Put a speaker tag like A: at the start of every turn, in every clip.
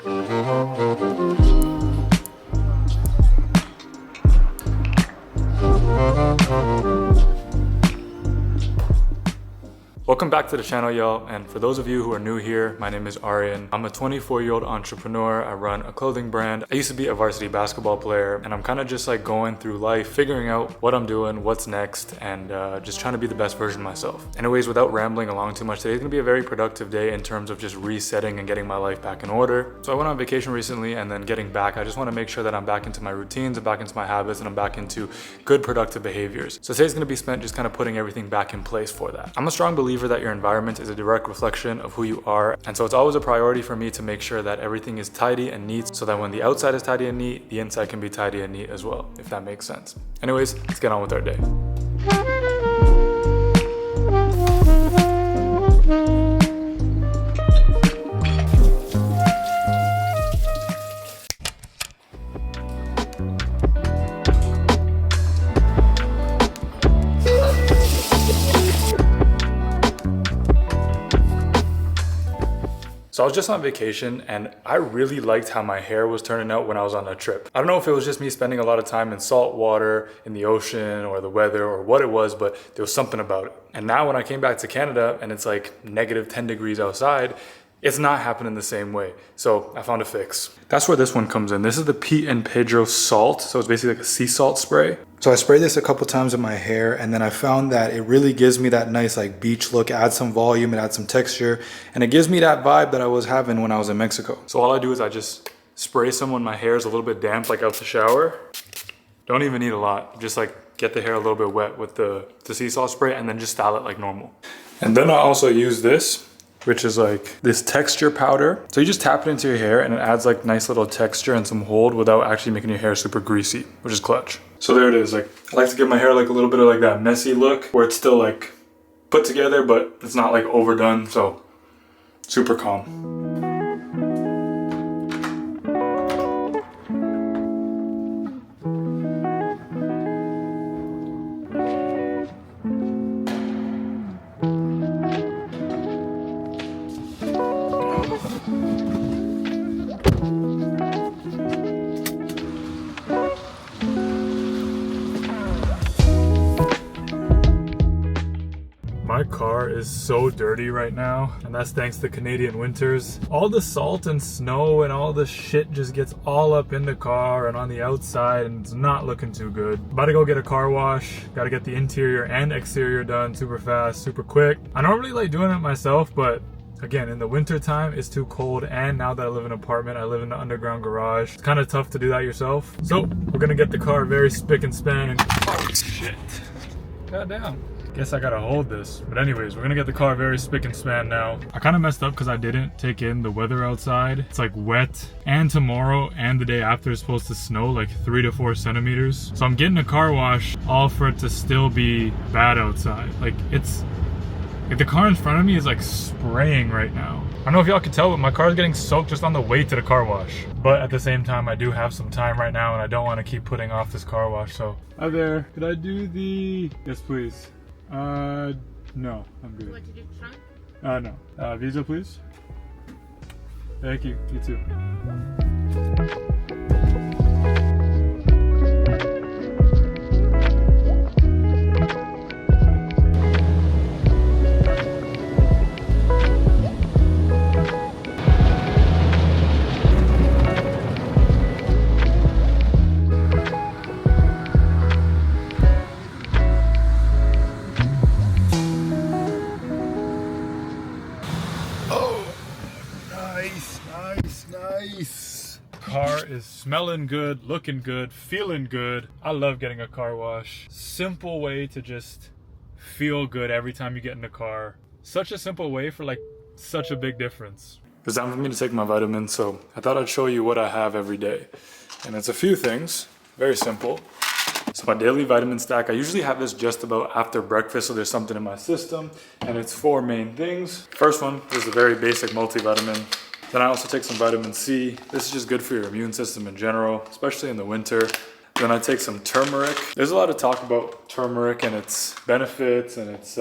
A: Welcome back to the channel, y'all, and for those of you who are new here, my name is Aryan. I'm a 24-year-old entrepreneur. I run a clothing brand. I used to be a varsity basketball player, and I'm kind of just like going through life, figuring out what I'm doing, what's next, and just trying to be the best version of myself. Anyways, without rambling along too much, today's gonna be a very productive day in terms of just resetting and getting my life back in order. So I went on vacation recently, and then getting back, I just want to make sure that I'm back into my routines, I'm back into my habits, and I'm back into good productive behaviors. So today's gonna be spent just kind of putting everything back in place for that. I'm a strong believer that your environment is a direct reflection of who you are, and so it's always a priority for me to make sure that everything is tidy and neat, so that when the outside is tidy and neat, the inside can be tidy and neat as well, if that makes sense. Anyways, let's get on with our day. So I was just on vacation, and I really liked how my hair was turning out when I was on a trip. I don't know if it was just me spending a lot of time in salt water, in the ocean, or the weather, or what it was, but there was something about it. And now when I came back to Canada and it's like negative 10 degrees outside, it's not happening the same way. So I found a fix. That's where this one comes in. This is the Pete and Pedro salt. So it's basically like a sea salt spray. So I sprayed this a couple times in my hair, and then I found that it really gives me that nice like beach look, adds some volume, it adds some texture, and it gives me that vibe that I was having when I was in Mexico. So all I do is I just spray some when my hair is a little bit damp, like out the shower. Don't even need a lot. Just like get the hair a little bit wet with the sea salt spray, and then just style it like normal. And then I also use this, which is like this texture powder. So you just tap it into your hair and it adds like nice little texture and some hold without actually making your hair super greasy, which is clutch. So there it is. Like, I like to give my hair like a little bit of like that messy look where it's still like put together, but it's not like overdone. So super calm. My car is so dirty right now, and that's thanks to Canadian winters. All the salt and snow and all the shit just gets all up in the car and on the outside, and it's not looking too good. About to go get a car wash. Gotta get the interior and exterior done super fast, super quick. I normally like doing it myself, but again, in the winter time, it's too cold, and now that I live in an apartment, I live in an underground garage. It's kind of tough to do that yourself. So we're gonna get the car very spick and span and oh shit. Goddamn. Guess I gotta hold this. But anyways, we're gonna get the car very spick and span now. I kind of messed up because I didn't take in the weather outside. It's like wet, and tomorrow and the day after is supposed to snow like 3 to 4 centimeters. So I'm getting a car wash all for it to still be bad outside. Like the car in front of me is like spraying right now. I don't know if y'all can tell, but my car is getting soaked just on the way to the car wash. But at the same time, I do have some time right now, and I don't want to keep putting off this car wash. So hi there, could I do the, yes please. No, I'm good.
B: What, to do trunk?
A: No. Visa, please. Thank you. You too. Nice. Car is smelling good, looking good, feeling good. I love getting a car wash. Simple way to just feel good every time you get in the car. Such a simple way for like such a big difference. It's time for me to take my vitamins, so I thought I'd show you what I have every day. And it's a few things, very simple. So my daily vitamin stack, I usually have this just about after breakfast, so there's something in my system, and it's 4 main things. First one is the very basic multivitamin. Then I also take some vitamin C. This is just good for your immune system in general, especially in the winter. Then I take some turmeric. There's a lot of talk about turmeric and its benefits and its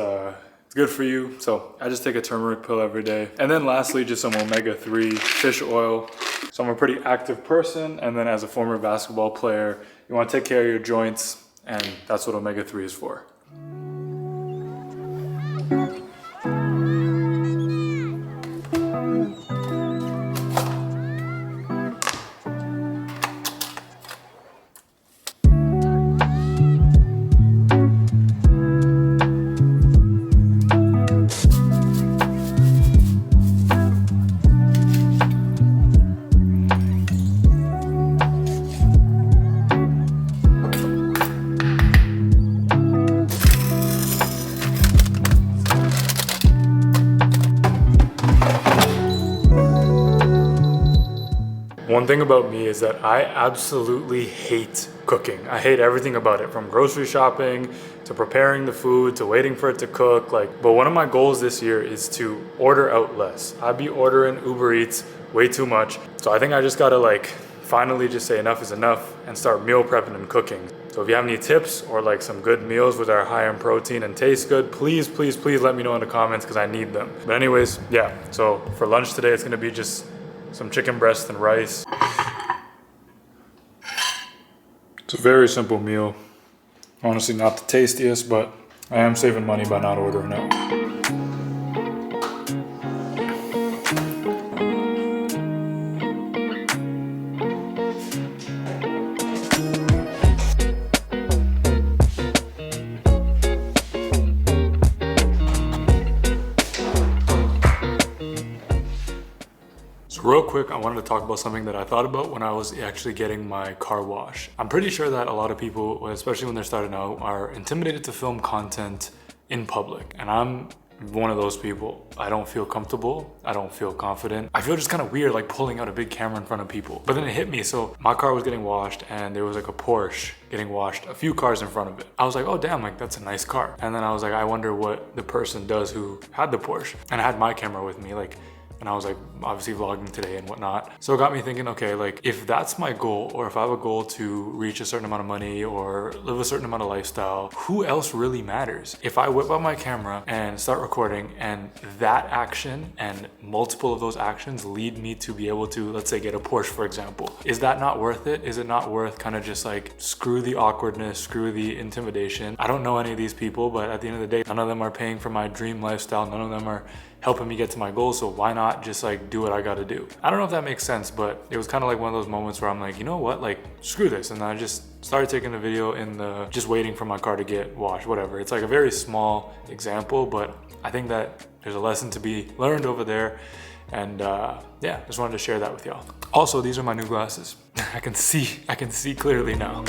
A: It's good for you. So I just take a turmeric pill every day. And then lastly, just some omega-3 fish oil. So I'm a pretty active person. And then as a former basketball player, you want to take care of your joints, and that's what omega-3 is for. One thing about me is that I absolutely hate cooking. I hate everything about it, from grocery shopping to preparing the food to waiting for it to cook. But one of my goals this year is to order out less. I be ordering Uber Eats way too much. So I think I just gotta finally just say enough is enough and start meal prepping and cooking. So if you have any tips or some good meals which are high in protein and taste good, please let me know in the comments because I need them. But anyways, yeah, so for lunch today, it's gonna be just some chicken breast and rice. It's a very simple meal. Honestly, not the tastiest, but I am saving money by not ordering out. Real quick, I wanted to talk about something that I thought about when I was actually getting my car wash. I'm pretty sure that a lot of people, especially when they're starting out, are intimidated to film content in public. And I'm one of those people. I don't feel comfortable. I don't feel confident. I feel just kind of weird pulling out a big camera in front of people. But then it hit me. So my car was getting washed and there was a Porsche getting washed, a few cars in front of it. I was like, oh damn, that's a nice car. And then I was like, I wonder what the person does who had the Porsche. And I had my camera with me, and I was obviously vlogging today and whatnot. So it got me thinking, okay, if that's my goal, or if I have a goal to reach a certain amount of money or live a certain amount of lifestyle, who else really matters? If I whip out my camera and start recording and that action and multiple of those actions lead me to be able to, let's say, get a Porsche, for example, is that not worth it? Is it not worth kind of just screw the awkwardness, screw the intimidation? I don't know any of these people, but at the end of the day, none of them are paying for my dream lifestyle. None of them are helping me get to my goals, so why not just do what I gotta do? I don't know if that makes sense, but it was kind of one of those moments where I'm you know what, screw this. And I just started taking the video just waiting for my car to get washed, whatever. It's a very small example, but I think that there's a lesson to be learned over there. And yeah, just wanted to share that with y'all. Also, these are my new glasses. I can see clearly now.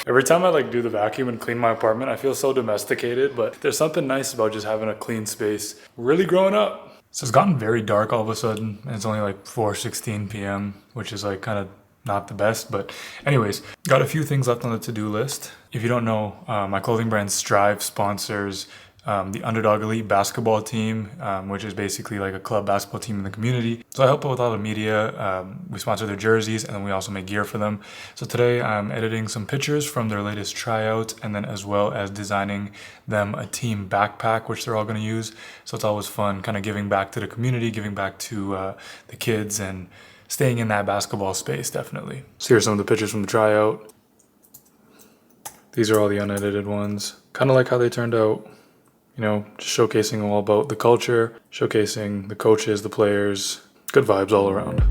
A: Every time I do the vacuum and clean my apartment, I feel so domesticated, but there's something nice about just having a clean space. Really growing up. So it's gotten very dark all of a sudden, and it's only 4:16 p.m., which is kind of not the best, but anyways, got a few things left on the to-do list. If you don't know, my clothing brand Strive sponsors the Underdog Elite basketball team, which is basically a club basketball team in the community. So I help out with all the media. We sponsor their jerseys, and then we also make gear for them. So today I'm editing some pictures from their latest tryout, and then as well as designing them a team backpack, which they're all going to use. So it's always fun kind of giving back to the community, giving back to the kids, and staying in that basketball space, definitely. So here's some of the pictures from the tryout. These are all the unedited ones. Kind of like how they turned out. Just showcasing all about the culture, showcasing the coaches, the players, good vibes all around.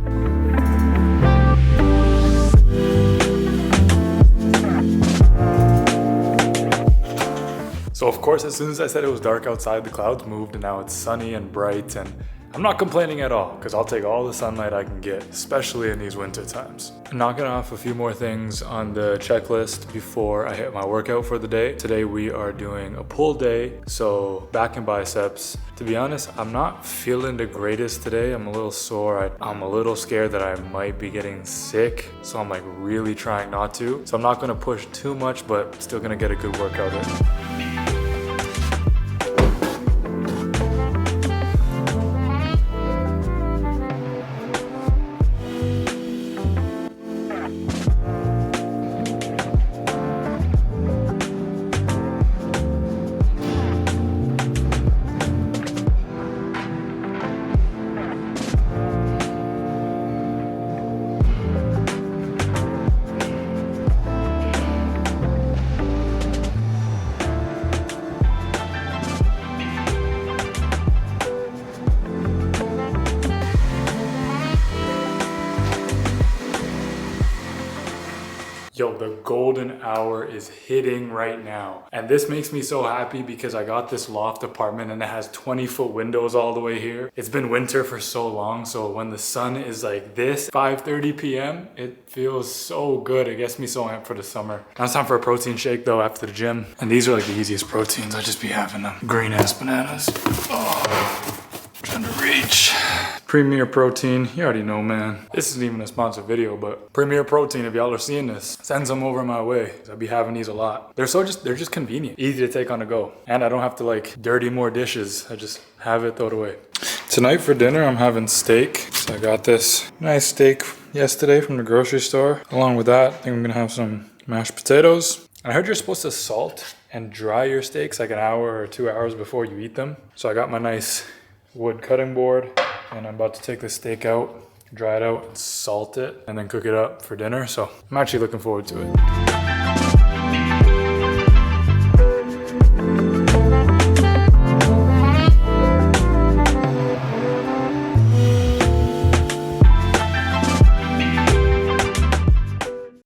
A: So of course, as soon as I said it was dark outside, the clouds moved and now it's sunny and bright, and I'm not complaining at all because I'll take all the sunlight I can get, especially in these winter times. Knocking off a few more things on the checklist before I hit my workout for the day. Today we are doing a pull day, so back and biceps. To be honest, I'm not feeling the greatest today. I'm a little sore. I'm a little scared that I might be getting sick, so I'm really trying not to. So I'm not gonna push too much, but still gonna get a good workout in. Yo, the golden hour is hitting right now. And this makes me so happy because I got this loft apartment and it has 20-foot windows all the way here. It's been winter for so long, so when the sun is like this, 5:30 p.m., it feels so good. It gets me so amped for the summer. Now it's time for a protein shake though after the gym. And these are like the easiest proteins. I just be having them. Green ass bananas. Oh, trying to reach. Premier Protein, you already know, man. This isn't even a sponsored video, but Premier Protein, if y'all are seeing this, send some over my way. I'll be having these a lot. They're just convenient, easy to take on the go. And I don't have to like dirty more dishes. I just have it, throw it away. Tonight for dinner, I'm having steak. So I got this nice steak yesterday from the grocery store. Along with that, I think I'm gonna have some mashed potatoes. I heard you're supposed to salt and dry your steaks like an hour or 2 hours before you eat them. So I got my nice wood cutting board. And I'm about to take the steak out, dry it out, and salt it, and then cook it up for dinner. So I'm actually looking forward to it.